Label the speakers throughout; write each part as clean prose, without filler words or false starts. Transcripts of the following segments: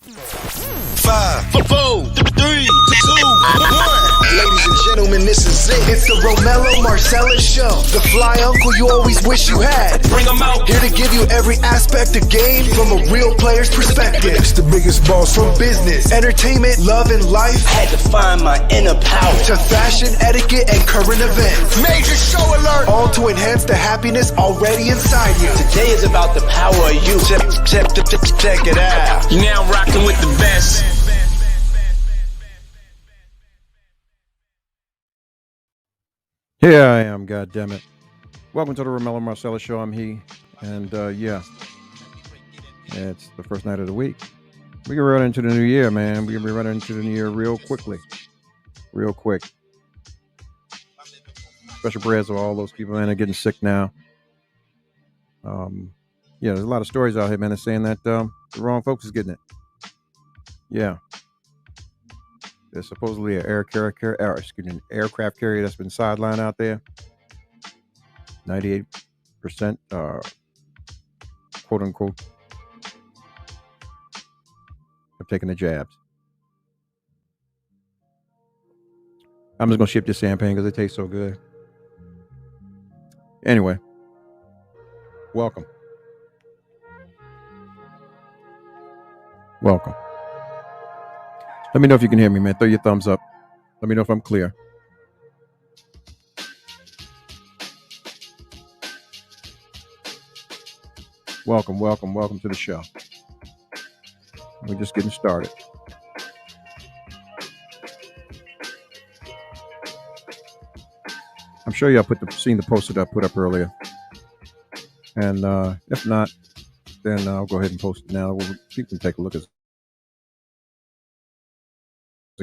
Speaker 1: 5, 4, 3, 2, 1. Ladies and gentlemen, this is it. It's the Romello Marcellus Show. The fly uncle you always wish you had. Bring them out. Here to give you every aspect of game from a real player's perspective. It's the biggest boss from business, entertainment, love, and life. Had to find my inner power. To fashion, etiquette, and current events. Major show alert. All to enhance the happiness already inside you. Today is about the power of you. Check it out. You're now rocking with the best.
Speaker 2: Here I am, goddammit. Welcome to the Romello Marcellus Show. I'm he. And it's the first night of the week. We can run into the new year, man. We can be running into the new year real quickly. Real quick. Special prayers to all those people, man, that are getting sick now. There's a lot of stories out here, man, that's saying that the wrong folks is getting it. Yeah. There's supposedly an aircraft carrier that's been sidelined out there. 98%, quote unquote, have taken the jabs. I'm just going to ship this champagne because it tastes so good. Anyway, welcome. Welcome. Let me know if you can hear me, man. Throw your thumbs up. Let me know if I'm clear. Welcome to the show. We're just getting started. I'm sure y'all seen the post that I put up earlier. And if not, then I'll go ahead and post it now. You can take a look at it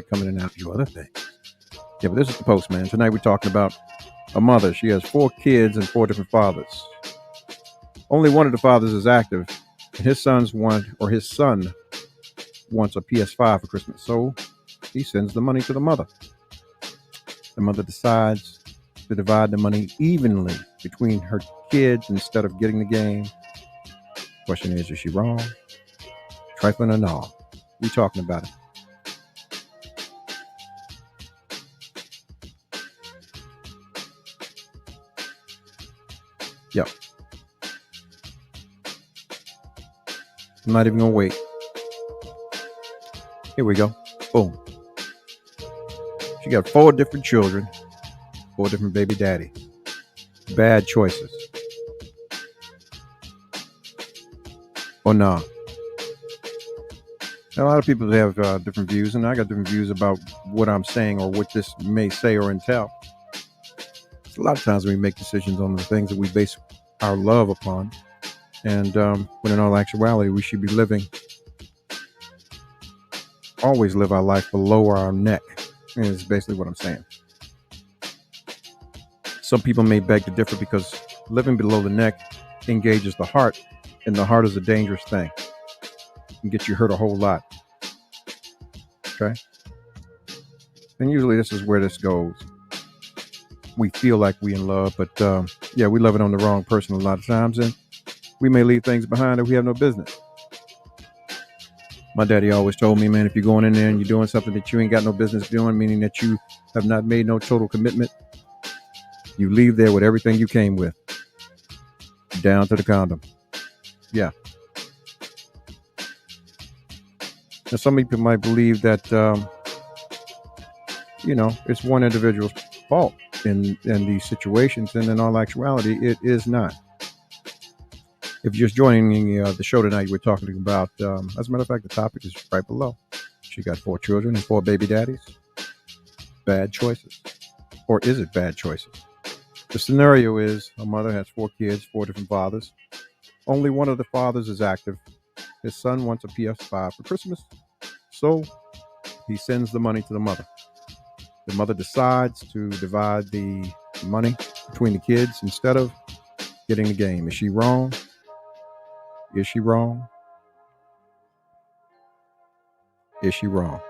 Speaker 2: coming in and out, you other things. Yeah, but this is the post, man. Tonight we're talking about a mother. She has 4 kids and 4 different fathers. Only one of the fathers is active, and his son wants a PS5 for Christmas, so he sends the money to the mother. The mother decides to divide the money evenly between her kids instead of getting the game. Question is she wrong? Trifling or no? We talking about it. Yep. I'm not even gonna wait. Here we go. Boom. She got 4 different children, 4 different baby daddies. Bad choices. Or nah. A lot of people have different views, and I got different views about what I'm saying or what this may say or entail. A lot of times we make decisions on the things that we base our love upon, and when in all actuality we should be always live our life below our neck, is basically what I'm saying. Some people may beg to differ because living below the neck engages the heart, and the heart is a dangerous thing. It can get you hurt a whole lot. Okay? And usually this is where this goes. We feel like we in love, but we love it on the wrong person a lot of times, and we may leave things behind that we have no business. My daddy always told me, man, if you're going in there and you're doing something that you ain't got no business doing, meaning that you have not made no total commitment, you leave there with everything you came with, down to the condom. Yeah. Now, some people might believe that, it's one individual's fault in these situations, and in all actuality, it is not. If you're just joining the show tonight, we're talking about, as a matter of fact, the topic is right below. She got 4 children and 4 baby daddies. Bad choices. Or is it bad choices? The scenario is a mother has 4 kids, 4 different fathers. Only one of the fathers is active. His son wants a PS5 for Christmas, so he sends the money to the mother. The mother decides to divide the money between the kids instead of getting the game. Is she wrong? Is she wrong? Is she wrong?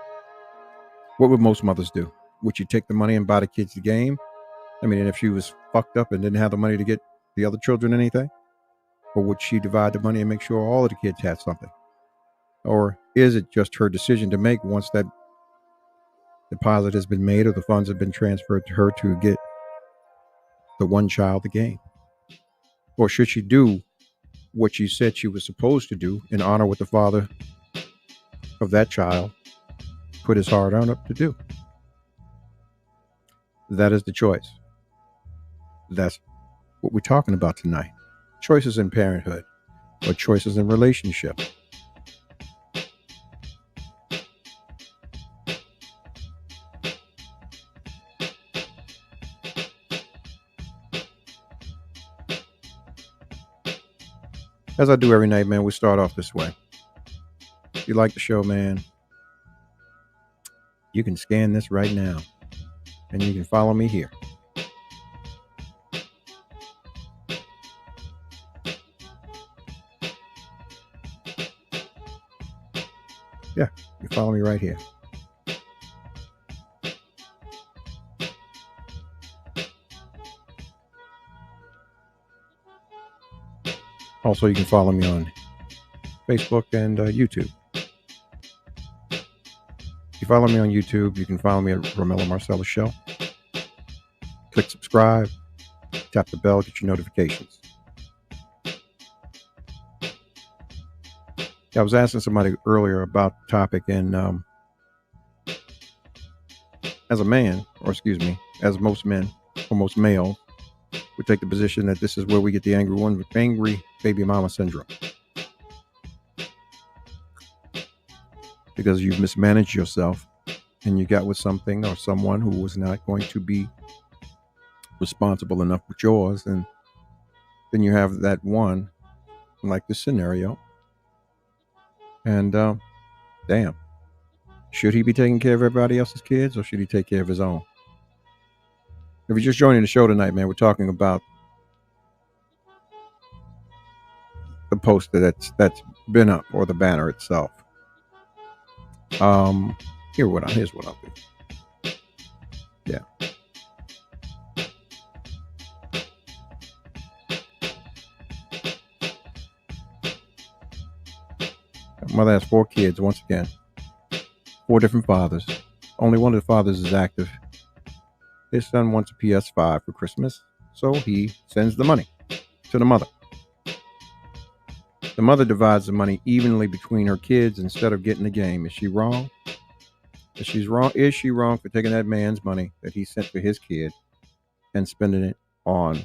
Speaker 2: What would most mothers do? Would you take the money and buy the kids the game? I mean, if she was fucked up and didn't have the money to get the other children anything? Or would she divide the money and make sure all of the kids had something? Or is it just her decision to make once that deposit has been made or the funds have been transferred to her to get the one child the game? Or should she do what she said she was supposed to do in honor what the father of that child put his heart on up to do? That is the choice. That's what we're talking about tonight. Choices in parenthood or choices in relationship. As I do every night, man, we start off this way. If you like the show, man, you can scan this right now and you can follow me here. Yeah, you follow me right here. Also, you can follow me on Facebook and YouTube. If you follow me on YouTube, you can follow me at Romello Marcellus Show. Click subscribe, tap the bell, get your notifications. I was asking somebody earlier about the topic, and as a man, or excuse me, as most men, or most males, we take the position that this is where we get the angry baby mama syndrome. Because you've mismanaged yourself and you got with something or someone who was not going to be responsible enough with yours, and then you have that one, like this scenario, and damn, should he be taking care of everybody else's kids or should he take care of his own? If you're just joining the show tonight, man, we're talking about the poster that's been up, or the banner itself. Here's what I'll do. Yeah. Mother has 4 kids, once again. 4 different fathers. Only one of the fathers is active. His son wants a PS5 for Christmas, so he sends the money to the mother. The mother divides the money evenly between her kids instead of getting the game. Is she wrong? Is she wrong for taking that man's money that he sent for his kid and spending it on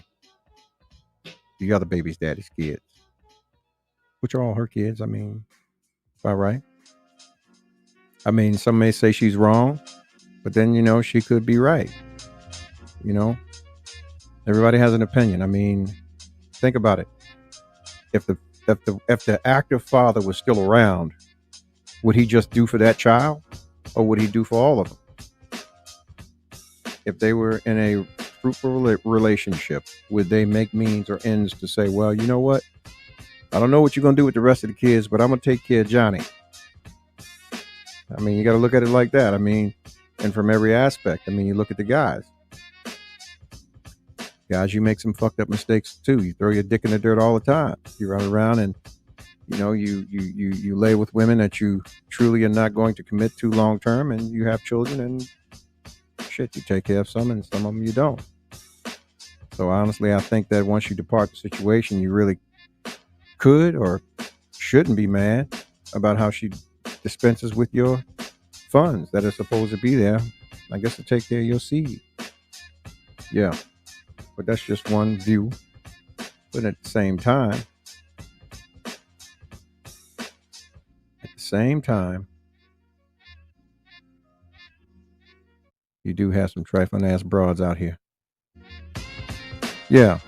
Speaker 2: the other baby's daddy's kids, which are all her kids? I mean, all right. I mean, some may say she's wrong, but then, she could be right. Everybody has an opinion. I mean, think about it. If the active father was still around, would he just do for that child, or would he do for all of them? If they were in a fruitful relationship, would they make means or ends to say, well, you know what? I don't know what you're going to do with the rest of the kids, but I'm going to take care of Johnny. I mean, you got to look at it like that. I mean, and from every aspect. I mean, you look at the guys. Guys, you make some fucked up mistakes too. You throw your dick in the dirt all the time. You run around and, you lay with women that you truly are not going to commit to long term, and you have children, and shit, you take care of some and some of them you don't. So honestly, I think that once you depart the situation, you really could or shouldn't be mad about how she dispenses with your funds that are supposed to be there, I guess, to take care of your seed. Yeah. But that's just one view. But at the same time, you do have some trifling ass broads out here. Yeah.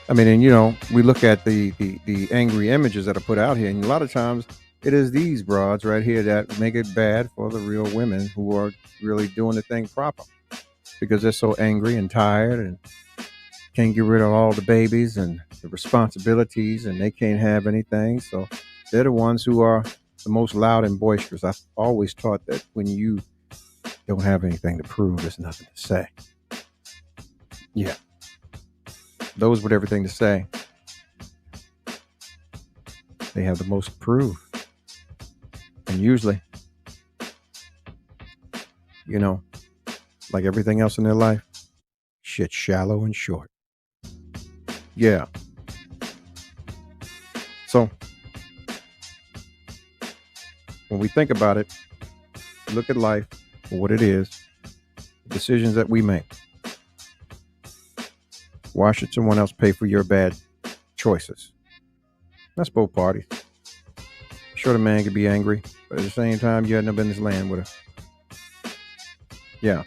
Speaker 2: I mean, and we look at the angry images that are put out here, and a lot of times it is these broads right here that make it bad for the real women who are really doing the thing proper, because they're so angry and tired and can't get rid of all the babies and the responsibilities, and they can't have anything. So they're the ones who are the most loud and boisterous. I've always taught that when you don't have anything to prove, there's nothing to say. Yeah. Those with everything to say, they have the most to prove. And usually, like everything else in their life, shit's shallow and short. Yeah. So, when we think about it, look at life for what it is, the decisions that we make. Why should someone else pay for your bad choices? That's both parties. Sure, the man could be angry, but at the same time, you had no business laying with her. Yeah.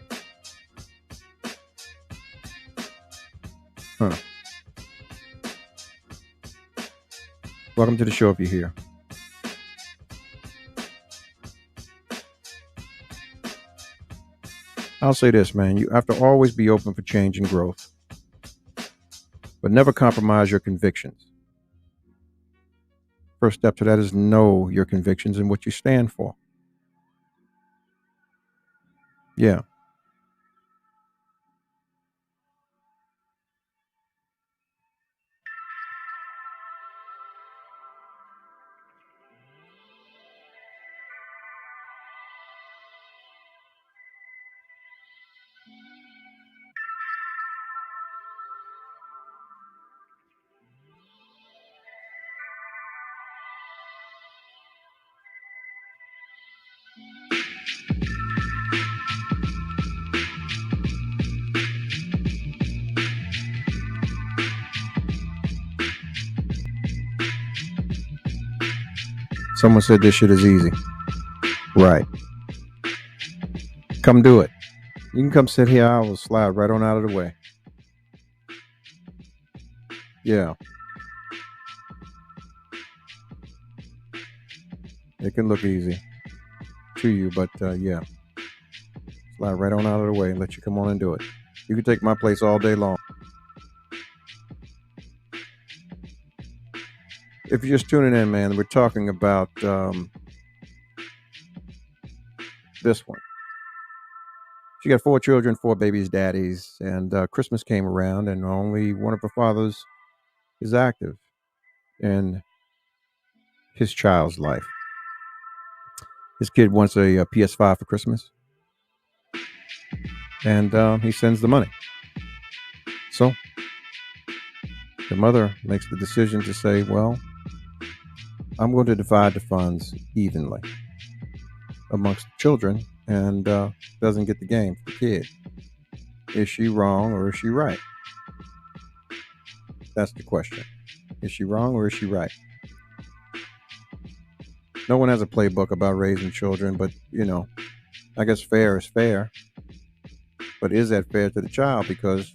Speaker 2: Huh. Welcome to the show if you're here. I'll say this, man. You have to always be open for change and growth, but never compromise your convictions. First step to that is know your convictions and what you stand for. Yeah. Someone said this shit is easy. Right. Come do it. You can come sit here. I will slide right on out of the way. Yeah. It can look easy to you, but yeah. Slide right on out of the way and let you come on and do it. You can take my place all day long. If you're just tuning in, man, we're talking about this one. She got 4 children, 4 babies, daddies, and Christmas came around, and only one of her fathers is active in his child's life. His kid wants a PS5 for Christmas, and he sends the money. So the mother makes the decision to say, well, I'm going to divide the funds evenly amongst the children, and doesn't get the game for the kid. Is she wrong or is she right? That's the question. Is she wrong or is she right? No one has a playbook about raising children, but, I guess fair is fair. But is that fair to the child? Because,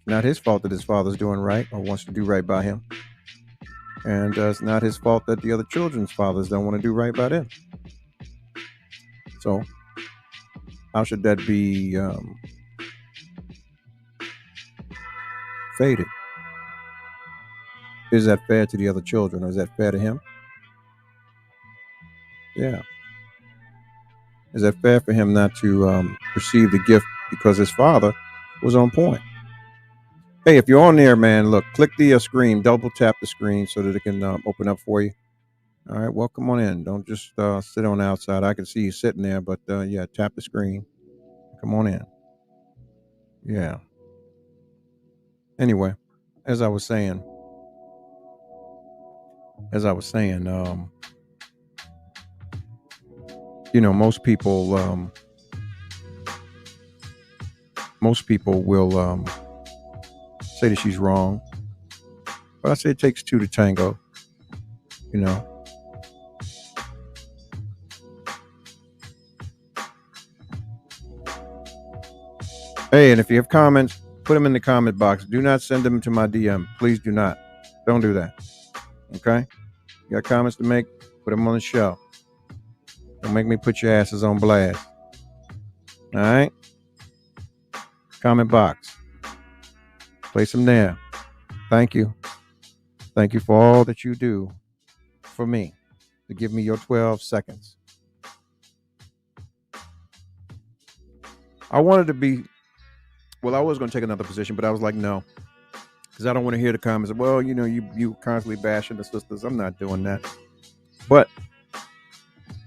Speaker 2: not his fault that his father's doing right or wants to do right by him. And it's not his fault that the other children's fathers don't want to do right by them. So, how should that be faded? Is that fair to the other children, or is that fair to him? Yeah. Is that fair for him not to receive the gift because his father was on point? Hey, if you're on there, man, look, click the screen, double tap the screen so that it can open up for you. All right, well, come on in. Don't just sit on the outside. I can see you sitting there, but yeah, tap the screen. Come on in. Yeah. Anyway, as I was saying, most people will say that she's wrong, but I say it takes 2 to tango. Hey, and if you have comments, put them in the comment box. Do not send them to my DM. Please do not. Don't do that. Okay? You got comments to make? Put them on the show. Don't make me put your asses on blast. All right? Comment box. Place them there. Thank you. Thank you for all that you do for me, to give me your 12 seconds. I wanted to be, I was going to take another position, but I was like, no. Because I don't want to hear the comments, well, you constantly bashing the sisters. I'm not doing that. But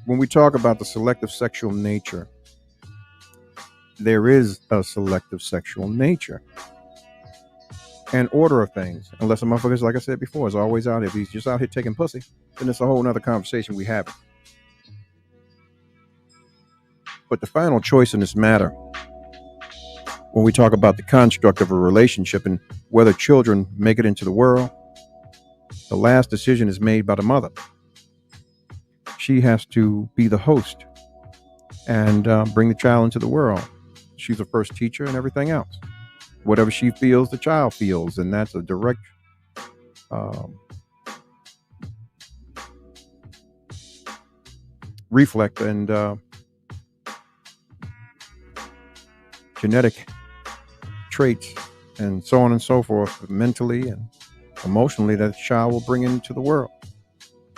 Speaker 2: when we talk about the selective sexual nature, there is a selective sexual nature and order of things. Unless a motherfucker's, like I said before, is always out here. If he's just out here taking pussy, then it's a whole nother conversation we have. But the final choice in this matter, when we talk about the construct of a relationship and whether children make it into the world, the last decision is made by the mother. She has to be the host and bring the child into the world. She's the first teacher and everything else. Whatever she feels, the child feels, and that's a direct reflect and genetic traits and so on and so forth, mentally and emotionally, that the child will bring into the world.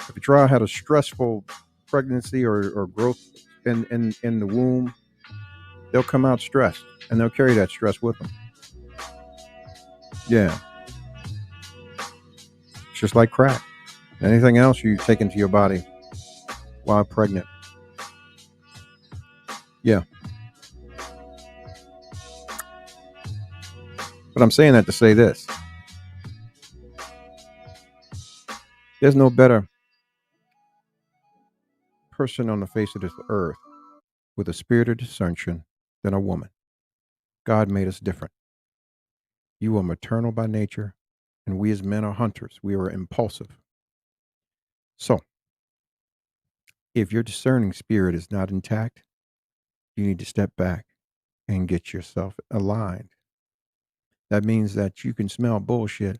Speaker 2: If a child had a stressful pregnancy or growth in the womb, they'll come out stressed and they'll carry that stress with them. Yeah. It's just like crack. Anything else you take into your body while pregnant. Yeah. But I'm saying that to say this. There's no better person on the face of this earth with a spirit of discernment than a woman. God made us different. You are maternal by nature, and we as men are hunters. We are impulsive. So, if your discerning spirit is not intact, you need to step back and get yourself aligned. That means that you can smell bullshit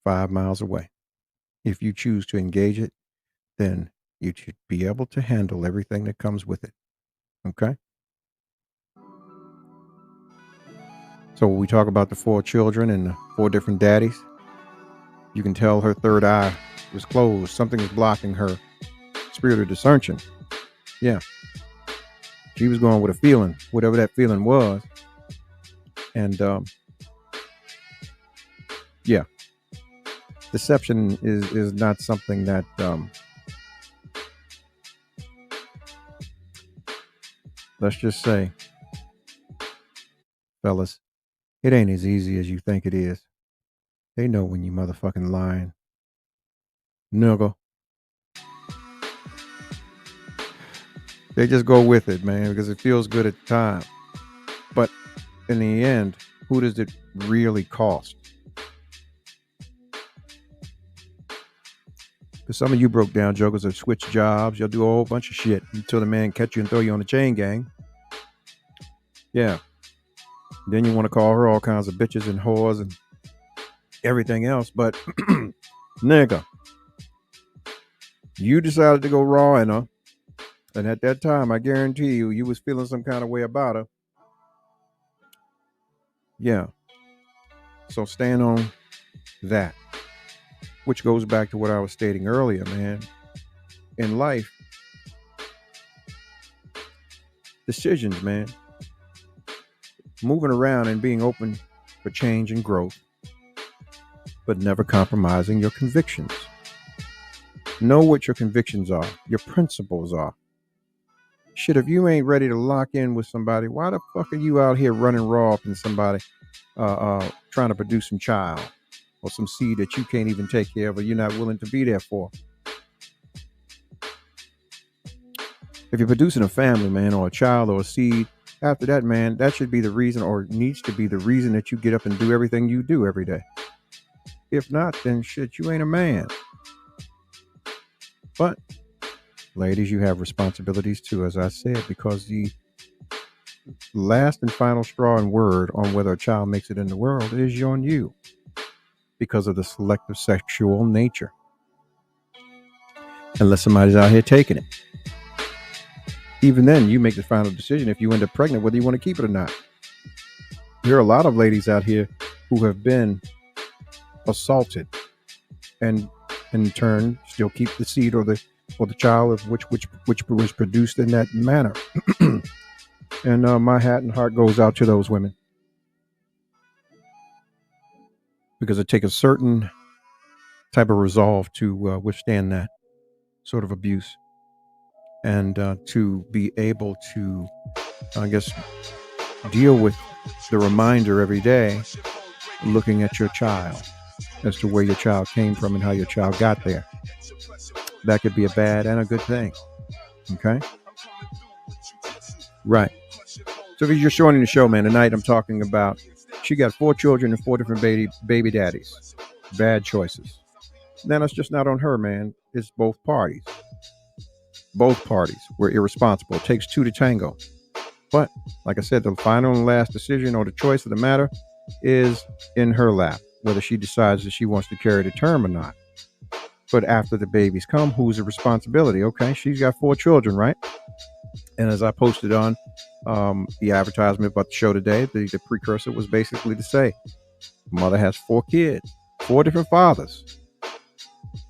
Speaker 2: 5 miles away. If you choose to engage it, then you should be able to handle everything that comes with it. Okay? So when we talk about the 4 children and the 4 different daddies, you can tell her third eye was closed. Something was blocking her spirit of discernment. Yeah. She was going with a feeling, whatever that feeling was. And yeah. Deception is not something that let's just say, fellas, it ain't as easy as you think it is. They know when you motherfucking lying. Nigga. They just go with it, man, because it feels good at the time. But in the end, who does it really cost? Because some of you broke down jokers have switched jobs. You'll do a whole bunch of shit until the man catch you and throw you on the chain gang. Yeah. Then you want to call her all kinds of bitches and whores and everything else. But nigga, you decided to go raw in her. And at that time, I guarantee you was feeling some kind of way about her. Yeah. So stand on that. Which goes back to what I was stating earlier, man. In life, decisions, man. Moving around and being open for change and growth, but never compromising your convictions. Know what your convictions are, your principles are. Shit, if you ain't ready to lock in with somebody, why the fuck are you out here running raw up in somebody trying to produce some child or some seed that you can't even take care of or you're not willing to be there for? If you're producing a family, man, or a child or a seed, after that, man, that should be the reason, or needs to be the reason, that you get up and do everything you do every day. If not, then shit, you ain't a man. But ladies, you have responsibilities too, as I said, because the last and final straw and word on whether a child makes it in the world is on you because of the selective sexual nature. Unless somebody's out here taking it. Even then, you make the final decision if you end up pregnant, whether you want to keep it or not. There are a lot of ladies out here who have been assaulted and in turn still keep the seed or the child of which was produced in that manner. And my hat and heart goes out to those women. because it takes a certain type of resolve to withstand that sort of abuse, and to be able to, I guess, deal with the reminder every day, looking at your child as to where your child came from and how your child got there. That could be a bad and a good thing. Okay? Right. So if you're just joining the show, man, tonight I'm talking about she got 4 children and 4 different baby daddies. Bad choices. Now, that's just not on her, man. It's both parties. Both parties were irresponsible. It takes 2 to tango. But, like I said, the final and last decision or the choice of the matter is in her lap, whether she decides that she wants to carry the term or not. But after the babies come, who's the responsibility? Okay, she's got 4 children, right? And as I posted on the advertisement about the show today, the precursor was basically to say, mother has 4 kids, 4 different fathers.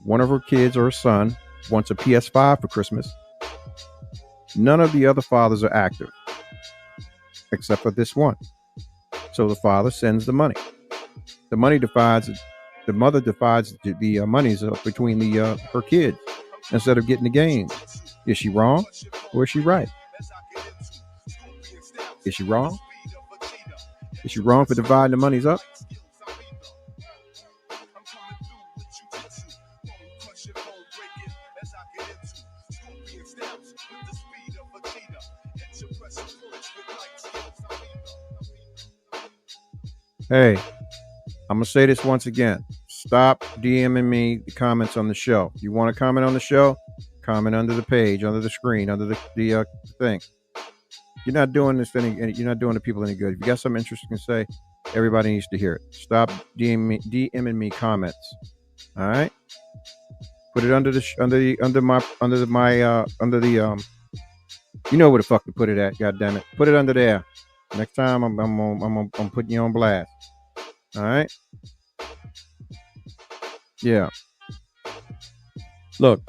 Speaker 2: One of her kids or her son wants a PS5 for Christmas. None of the other fathers are active, except for this one. So the father sends the money. The money divides. The mother divides the monies up between her kids instead of getting the game. Is she wrong or is she right? Is she wrong? Is she wrong for dividing the monies up? Hey, I'm going to say this once again. Stop DMing me the comments on the show. If you want to comment on the show, comment under the page, under the screen, under the thing. You're not doing this you're not doing the people any good. If you got something interesting to say, everybody needs to hear it. Stop DMing me comments. All right? Put it under you know where the fuck to put it at, god damn it. Put it under there. Next time I'm putting you on blast. All right? Yeah. Look,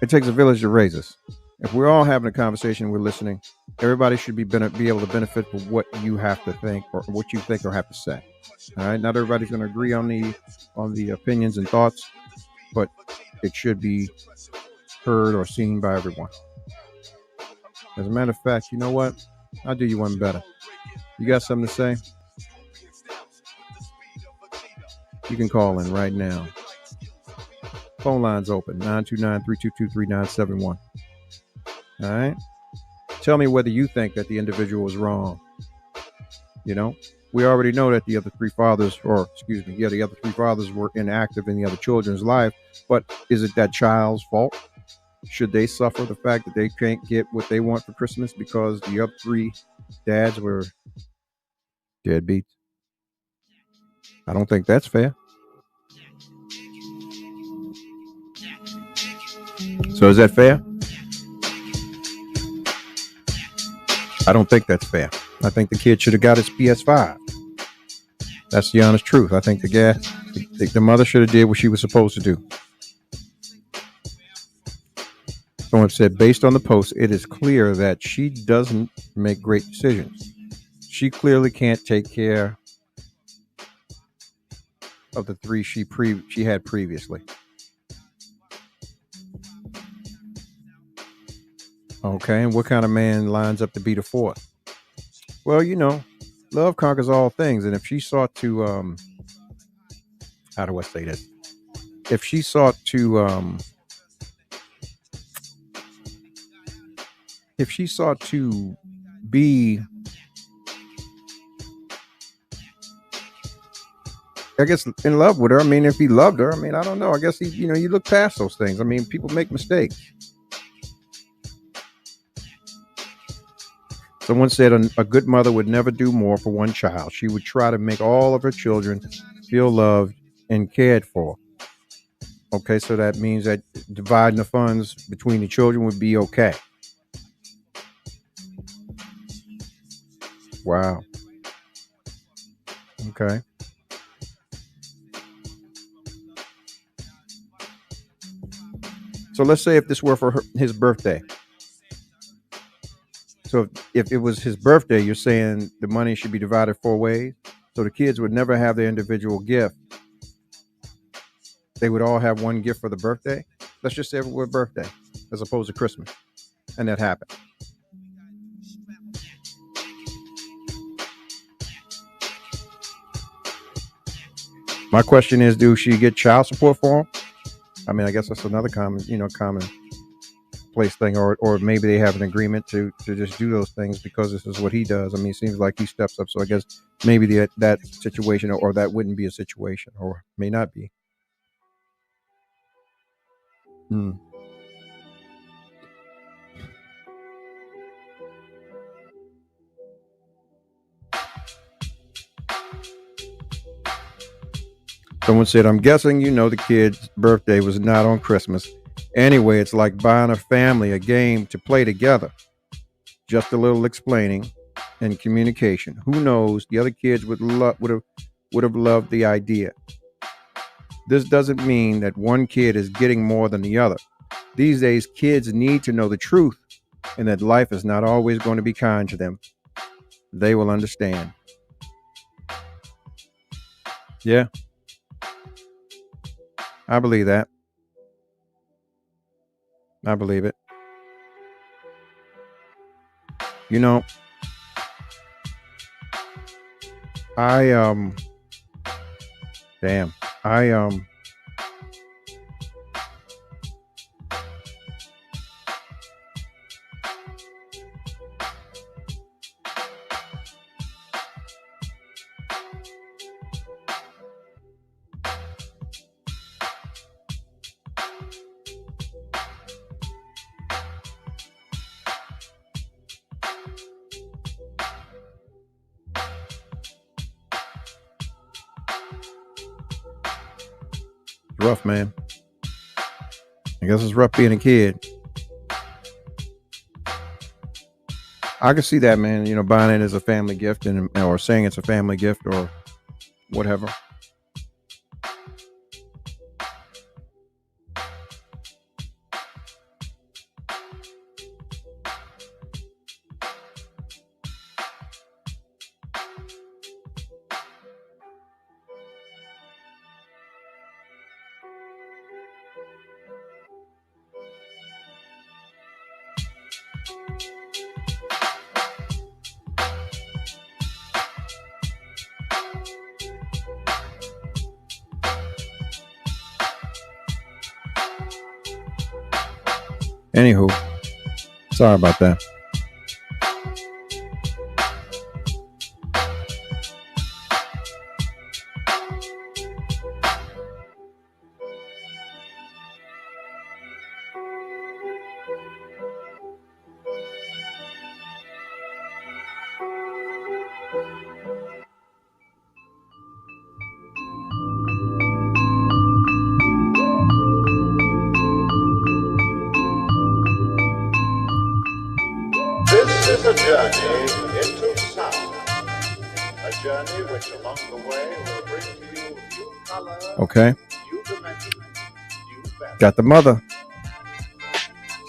Speaker 2: it takes a village to raise us. If we're all having a conversation, we're listening, everybody should be able to benefit from what you have to think or what you think or have to say. All right? Not everybody's going to agree on the opinions and thoughts, but it should be heard or seen by everyone. As a matter of fact, you know what? I'll do you one better. You got something to say? You can call in right now. Phone line's open, 929-322-3971. All right? Tell me whether you think that the individual was wrong. You know? We already know that the other 3 fathers, the other 3 fathers were inactive in the other children's life, but is it that child's fault? Should they suffer the fact that they can't get what they want for Christmas because the other 3 dads were deadbeats? I don't think that's fair. So is that fair? I don't think that's fair. I think the kid should have got his PS5. That's the honest truth. I think the mother should have did what she was supposed to do. Someone said, based on the post, it is clear that she doesn't make great decisions. She clearly can't take care of the 3 she had previously. Okay, and what kind of man lines up to be the 4th? Well, you know, love conquers all things, and if she sought to, how do I say this? If she sought to, be, I guess, in love with her. I mean, if he loved her, I mean, I don't know. I guess you look past those things. I mean, people make mistakes. Someone said a good mother would never do more for one child. She would try to make all of her children feel loved and cared for. Okay, so that means that dividing the funds between the children would be okay. Wow. Okay. So let's say if this were for his birthday. So if it was his birthday, you're saying the money should be divided 4 ways? So the kids would never have their individual gift. They would all have one gift for the birthday. Let's just say it was birthday as opposed to Christmas. And that happened. My question is, do she get child support for him? I mean, I guess that's another common place thing, or maybe they have an agreement to just do those things because this is what he does. I mean, it seems like he steps up. So I guess maybe that situation or that wouldn't be a situation, or may not be. Someone said, I'm guessing the kid's birthday was not on Christmas. Anyway, it's like buying a family a game to play together. Just a little explaining and communication. Who knows? The other kids would have loved the idea. This doesn't mean that one kid is getting more than the other. These days, kids need to know the truth and that life is not always going to be kind to them. They will understand. Yeah. I believe that. I believe it. Rough, man. I guess it's rough being a kid. I can see that, man. Buying it as a family gift or saying it's a family gift or whatever. Anywho, sorry about that.
Speaker 3: This is a journey into sound. A journey which along the way will bring to you new color,
Speaker 2: Okay.
Speaker 3: new dimension, new value.
Speaker 2: Got the mother.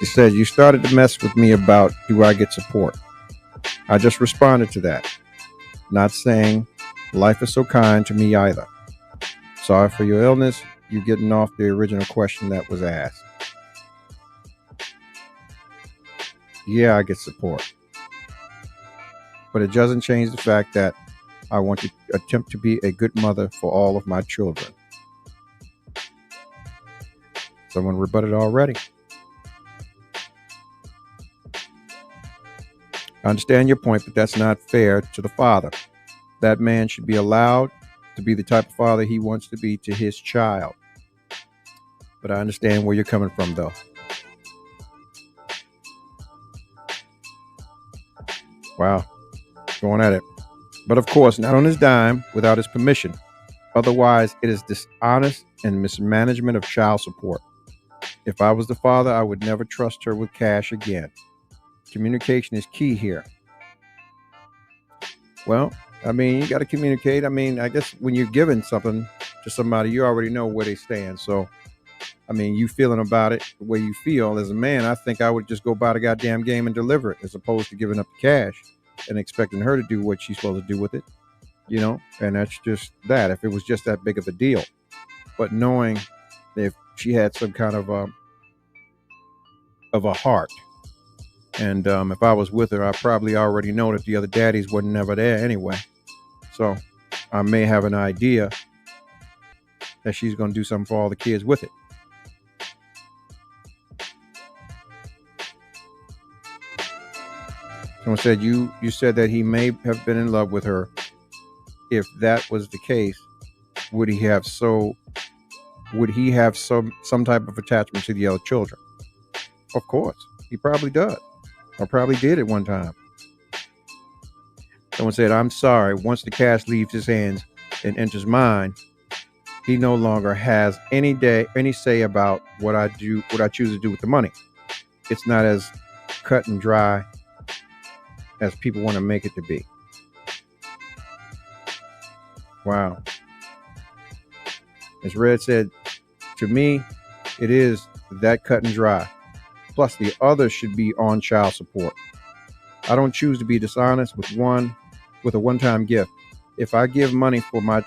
Speaker 2: She said, you started to mess with me about do I get support? I just responded to that. Not saying life is so kind to me either. Sorry for your illness. You getting off the original question that was asked. Yeah, I get support. But it doesn't change the fact that I want to attempt to be a good mother for all of my children. Someone rebutted already. I understand your point, but that's not fair to the father. That man should be allowed to be the type of father he wants to be to his child. But I understand where you're coming from, though. Wow. Going at it. But of course, not on his dime, without his permission. Otherwise, it is dishonest and mismanagement of child support. If I was the father, I would never trust her with cash again. Communication is key here. Well, I mean, you got to communicate. I mean, I guess when you're giving something to somebody, you already know where they stand. So, I mean, you feeling about it the way you feel. As a man, I think I would just go buy the goddamn game and deliver it as opposed to giving up the cash and expecting her to do what she's supposed to do with it. and that's just that. If it was just that big of a deal, but knowing if she had some kind of a heart, and if I was with her, I probably already know that the other daddies were never there anyway. So I may have an idea that she's going to do something for all the kids with it. Someone said you said that he may have been in love with her. If that was the case, would he have some type of attachment to the other children? Of course, he probably does, or probably did at one time. Someone said, I'm sorry, once the cash leaves his hands and enters mine, he no longer has any say about what I choose to do with the money. It's not as cut and dry as people want to make it to be. Wow. As Red said, to me, it is that cut and dry. Plus, the others should be on child support. I don't choose to be dishonest with a one-time gift. If I give money for a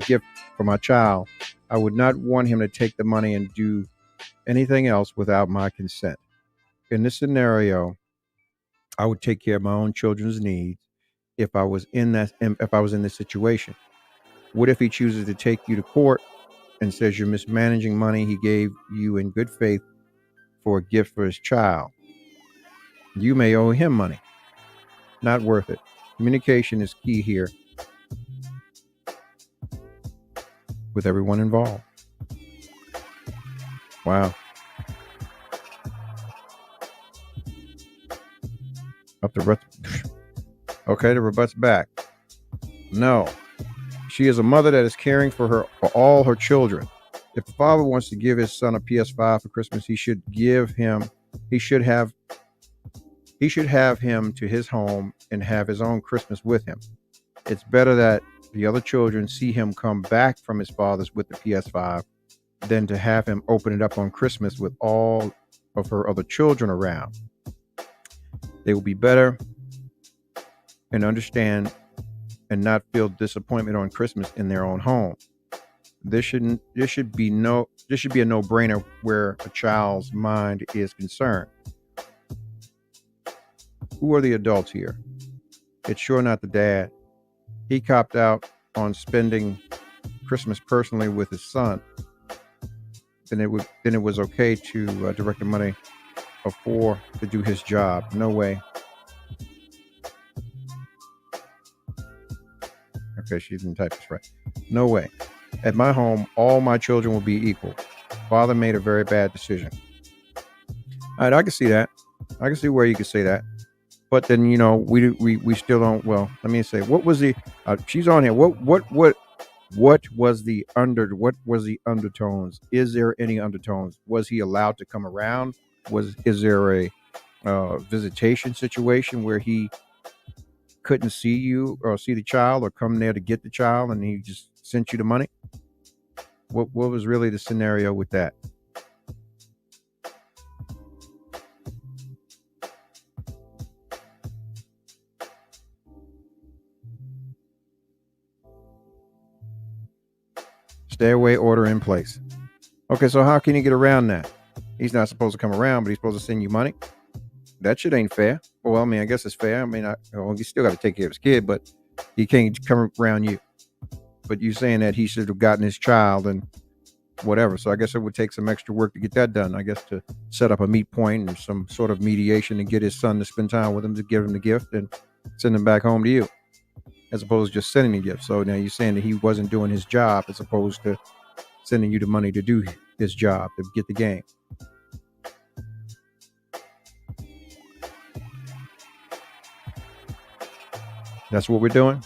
Speaker 2: gift for my child, I would not want him to take the money and do anything else without my consent. In this scenario, I would take care of my own children's needs if I was in this situation. What if he chooses to take you to court and says you're mismanaging money he gave you in good faith for a gift for his child? You may owe him money. Not worth it. Communication is key here with everyone involved. Wow. Okay, the rebut's back. No. She is a mother that is caring for all her children. If the father wants to give his son a PS5 for Christmas, he should have him to his home and have his own Christmas with him. It's better that the other children see him come back from his father's with the PS5 than to have him open it up on Christmas with all of her other children around. They will be better and understand and not feel disappointment on Christmas in their own home. This should be a no-brainer where a child's mind is concerned. Who are the adults here? It's sure not the dad. He copped out on spending Christmas personally with his son. Then it was okay to direct the money to do his job. No way. Okay, she didn't type this right. No way. At my home, all my children will be equal. Father made a very bad decision. All right, I can see that. I can see where you could say that. But then, we still don't. Well, let me say, what was the? She's on here. What was the undertones? Is there any undertones? Was he allowed to come around? Is there a visitation situation where he couldn't see you or see the child or come there to get the child and he just sent you the money? What was really the scenario with that? Stay away order in place. Okay, so how can you get around that? He's not supposed to come around, but he's supposed to send you money. That shit ain't fair. Well, I mean, I guess it's fair. I mean, you still got to take care of his kid, but he can't come around you. But you saying that he should have gotten his child and whatever. So I guess it would take some extra work to get that done. I guess to set up a meet point and some sort of mediation and get his son to spend time with him to give him the gift and send him back home to you, as opposed to just sending the gift. So now you're saying that he wasn't doing his job as opposed to sending you the money to do his job, to get the game. That's what we're doing.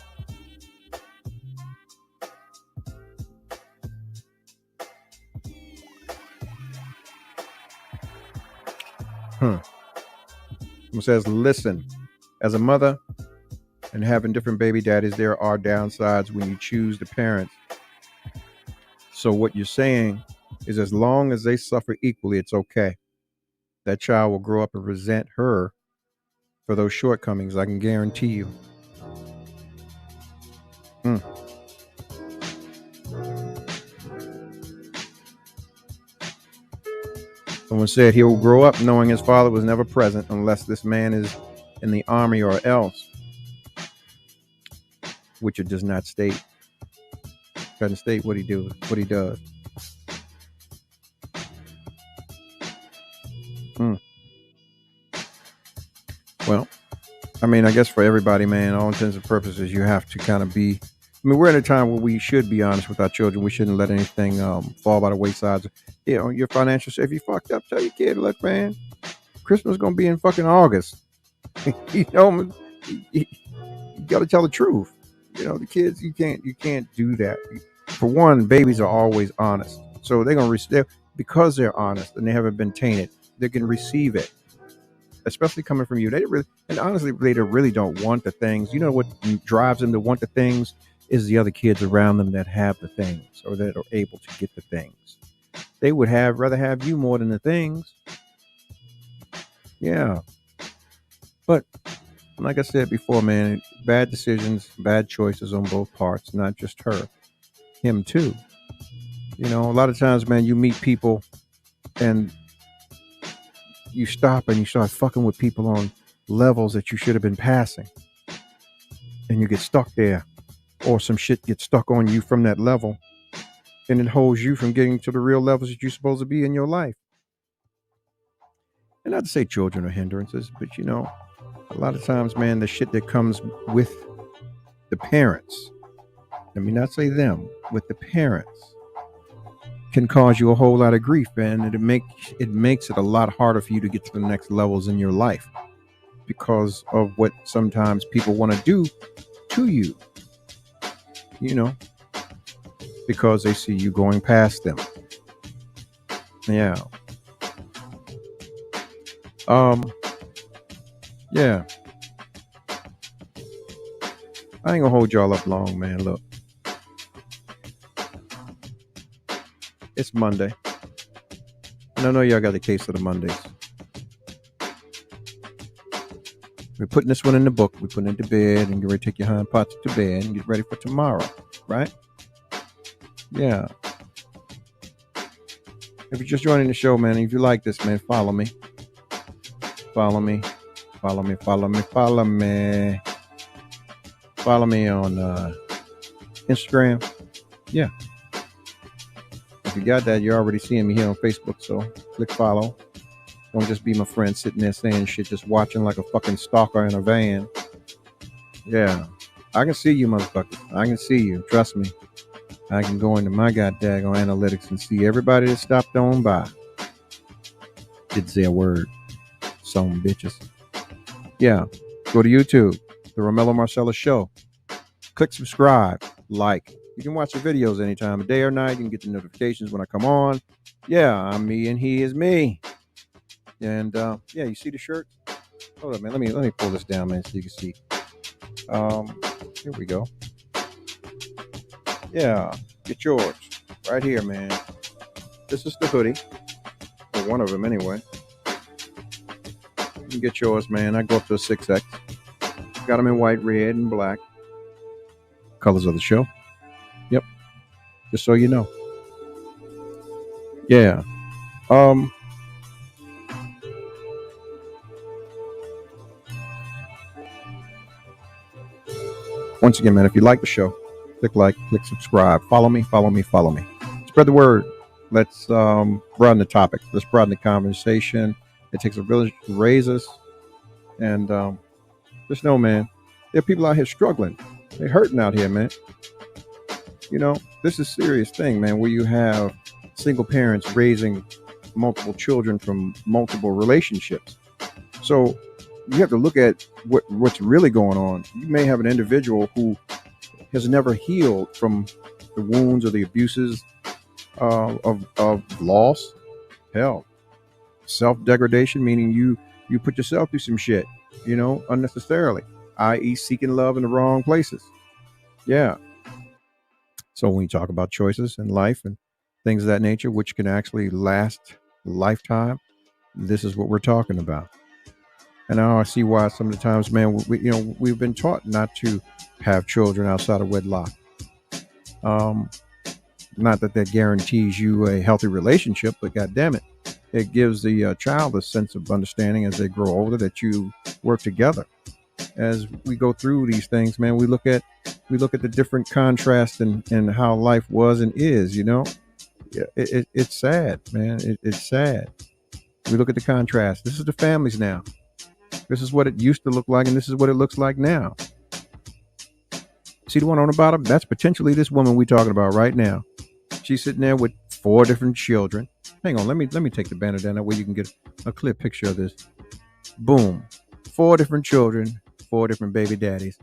Speaker 2: Someone says, listen, as a mother and having different baby daddies, there are downsides when you choose the parents. So what you're saying is as long as they suffer equally, it's okay. That child will grow up and resent her for those shortcomings. I can guarantee you. Someone said he will grow up knowing his father was never present unless this man is in the army or else, which it does not state. Doesn't state what he does. Well, I mean, I guess for everybody, man, all intents and purposes, you have to kind of be. I mean, we're in a time where we should be honest with our children. We shouldn't let anything fall by the wayside. You know, your financial. If you fucked up, tell your kid, look, man, Christmas is gonna be in fucking August. You know, you got to tell the truth. You know, the kids, you can't do that. For one, babies are always honest, so they're gonna because they're honest and they haven't been tainted. They can receive it, especially coming from you. They really, and honestly, they really don't want the things. You know what drives them to want the things is the other kids around them that have the things or that are able to get the things. They would rather have you more than the things. Yeah. But like I said before, man, bad decisions, bad choices on both parts, not just her, him too. You know, a lot of times, man, you meet people and you stop and you start fucking with people on levels that you should have been passing. And you get stuck there. Or some shit gets stuck on you from that level. And it holds you from getting to the real levels that you're supposed to be in your life. And not to say children are hindrances, but you know, a lot of times, man, the shit that comes with the parents, let me not say them, with the parents, can cause you a whole lot of grief, and it makes it a lot harder for you to get to the next levels in your life because of what sometimes people want to do to you, you know, because they see you going past them. Yeah. Yeah. I ain't gonna hold y'all up long, man. Look. It's Monday. And I know y'all got a case of the Mondays. We're putting this one in the book. We're putting it to bed and get ready to take your hind parts to bed and get ready for tomorrow. Right? Yeah. If you're just joining the show, man, if you like this, man, follow me. Follow me. Follow me. Follow me. Follow me. Follow me on Instagram. Yeah. If you got that, you're already seeing me here on Facebook, so click follow. Don't just be my friend sitting there saying shit, just watching like a fucking stalker in a van. Yeah. I can see you, motherfuckers. I can see you. Trust me. I can go into my goddamn analytics and see everybody that stopped on by. Didn't say a word. Some bitches. Yeah. Go to YouTube. The Romello Marcellus Show. Click subscribe. Like. You can watch the videos anytime of day or night. You can get the notifications when I come on. Yeah, I'm me and he is me. And yeah, you see the shirt? Hold up, man. Let me pull this down, man, so you can see. Here we go. Yeah, get yours right here, man. This is the hoodie, or one of them anyway. You can get yours, man. I go up to a 6X. Got them in white, red, and black. Colors of the show. Yep. Just so you know. Yeah. Once again, man, if you like the show, click like, click subscribe, follow me. Spread the word. Let's broaden the topic. Let's broaden the conversation. It takes a village to raise us. And just know, man, there are people out here struggling. They're hurting out here, man. You know, this is a serious thing, man, where you have single parents raising multiple children from multiple relationships. So you have to look at what's really going on. You may have an individual who has never healed from the wounds or the abuses of loss, hell, self-degradation, meaning you put yourself through some shit, you know, unnecessarily, i.e. seeking love in the wrong places. Yeah. So when you talk about choices in life and things of that nature, which can actually last a lifetime, this is what we're talking about. And now I see why some of the times, man, we've been taught not to have children outside of wedlock. Um, Not that that guarantees you a healthy relationship, but God damn it, it gives the child a sense of understanding as they grow older that you work together. As we go through these things, man, we look at the different contrasts and how life was and is. It's sad, man. It's sad. We look at the contrast. This is the families now. This is what it used to look like, and this is what it looks like now. See the one on the bottom? That's potentially this woman we're talking about right now. She's sitting there with 4 different children. Hang on, let me take the banner down that way you can get a clear picture of this. Boom. 4 different children, 4 different baby daddies.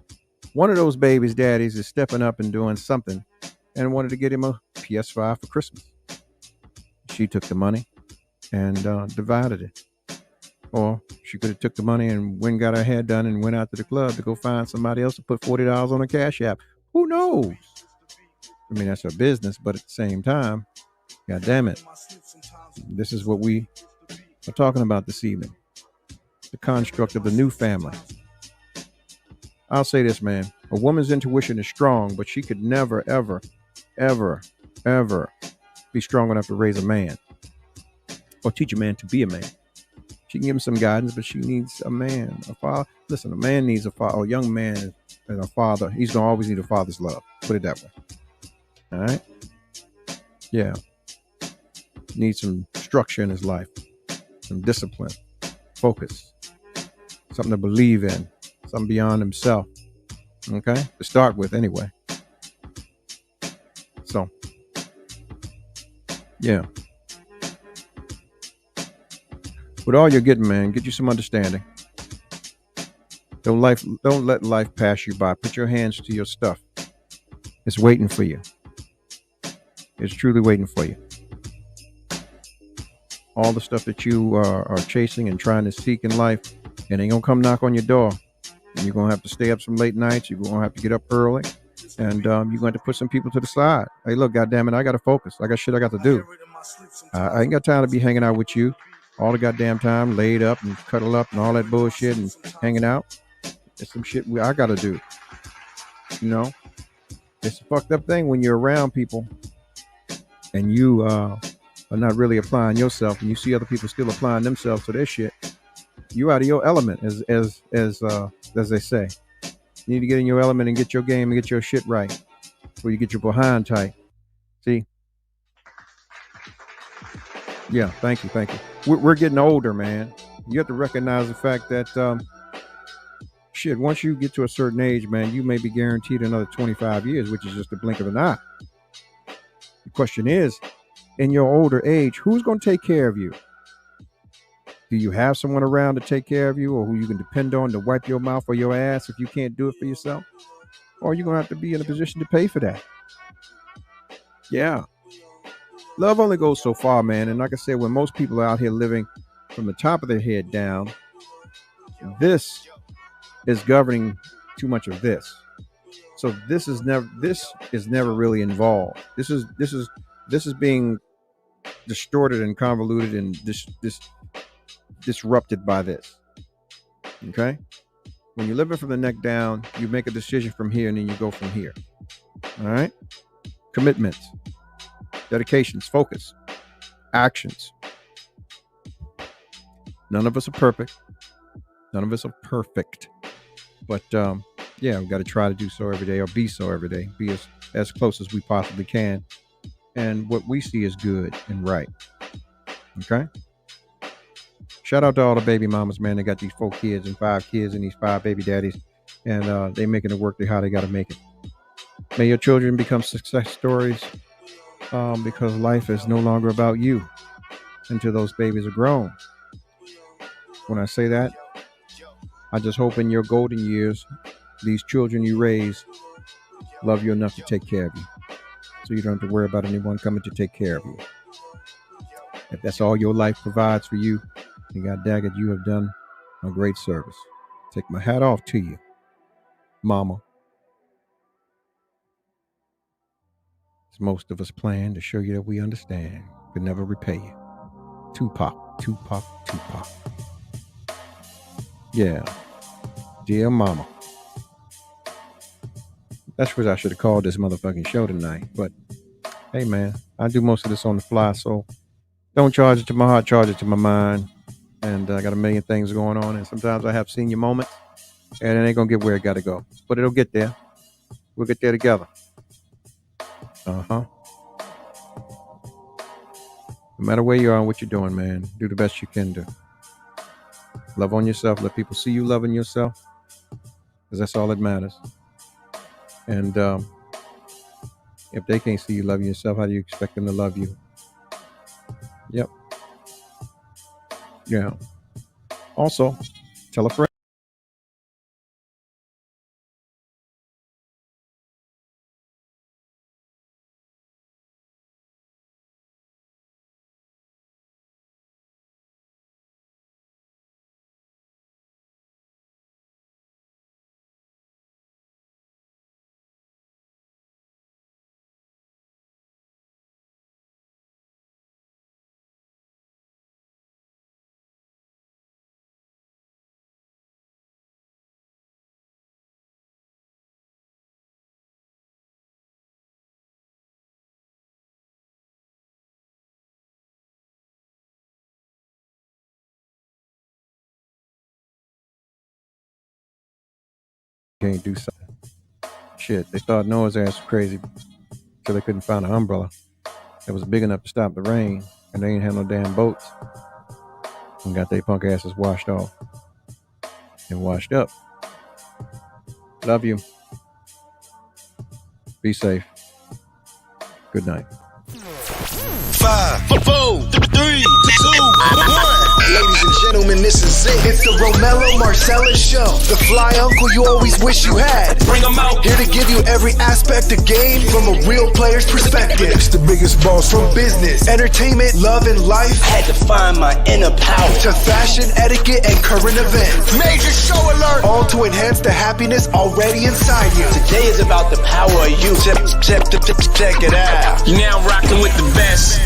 Speaker 2: One of those baby's daddies is stepping up and doing something and wanted to get him a PS5 for Christmas. She took the money and divided it. Or she could have took the money and went and got her hair done and went out to the club to go find somebody else to put $40 on a cash app. Who knows? I mean, that's her business, but at the same time, God damn it, this is what we are talking about this evening. The construct of the new family. I'll say this, man. A woman's intuition is strong, but she could never, ever, ever, ever be strong enough to raise a man or teach a man to be a man. She can give him some guidance, but she needs a man, a father. Listen, a man needs a father. A young man and a father. He's going to always need a father's love. Put it that way. All right? Yeah. Needs some structure in his life, some discipline, focus, something to believe in, something beyond himself. Okay? To start with, anyway. So, yeah. With all you're getting, man, get you some understanding. Don't let life pass you by. Put your hands to your stuff. It's waiting for you. It's truly waiting for you. All the stuff that you are chasing and trying to seek in life, it ain't gonna come knock on your door. And you're gonna have to stay up some late nights. You're gonna have to get up early, and you're going to have to put some people to the side. Hey, look, goddamn it, I gotta focus. I got shit I got to do. I ain't got time to be hanging out with you all the goddamn time, laid up and cuddle up and all that bullshit and hanging out. It's some shit I gotta do. It's a fucked up thing when you're around people and you are not really applying yourself, and you see other people still applying themselves to their shit. You out of your element, as they say. You need to get in your element and get your game and get your shit right, so you get your behind tight. See? Yeah, thank you. We're getting older, man. You have to recognize the fact that once you get to a certain age, man, you may be guaranteed another 25 years, which is just a blink of an eye. The question is, in your older age, who's going to take care of you? Do you have someone around to take care of you, or who you can depend on to wipe your mouth or your ass if you can't do it for yourself? Or are you going to have to be in a position to pay for that? Yeah. Love only goes so far, man. And like I said, when most people are out here living from the top of their head down, this is governing too much of this. So this is never really involved. This is being distorted and convoluted and disrupted by this. Okay? When you're living from the neck down, you make a decision from here and then you go from here. All right? Commitments, dedications, focus, actions. None of us are perfect. But we've got to try to do so every day, or be so every day. Be as close as we possibly can. And what we see is good and right. Okay? Shout out to all the baby mamas, man. They got these 4 kids and 5 kids and these 5 baby daddies. And they making it work how they got to make it. May your children become success stories, because life is no longer about you until those babies are grown. When I say that, I just hope in your golden years, these children you raise love you enough to take care of you, so you don't have to worry about anyone coming to take care of you. If that's all your life provides for you, then God dang it, you have done a great service. Take my hat off to you, mama. As most of us plan to show you that we understand, could never repay you. Tupac. Yeah. Dear mama. That's what I should have called this motherfucking show tonight. But hey, man, I do most of this on the fly, so don't charge it to my heart, charge it to my mind. And I got a million things going on, and sometimes I have senior moments, and it ain't gonna get where it gotta go. But it'll get there. We'll get there together. No matter where you are and what you're doing, man, do the best you can do. Love on yourself. Let people see you loving yourself, because that's all that matters. And if they can't see you loving yourself, how do you expect them to love you? Yep. Yeah. Also, tell a friend. Can't do something. Shit, they thought Noah's ass was crazy till they couldn't find an umbrella that was big enough to stop the rain, and they ain't had no damn boats, and got their punk asses washed off and washed up. Love you. Be safe. Good night.
Speaker 1: 5, 4, 3, 2, 1. Ladies and gentlemen, this is it. It's the Romello Marcellus Show. The fly uncle you always wish you had. Bring them out. Here to give you every aspect of game from a real player's perspective. It's the biggest boss from business, entertainment, love, and life.
Speaker 4: Had to find my inner power.
Speaker 1: To fashion, etiquette, and current events. Major show alert. All to enhance the happiness already inside you.
Speaker 4: Today is about the power of you.
Speaker 1: Check it out.
Speaker 5: You're now rocking with the best.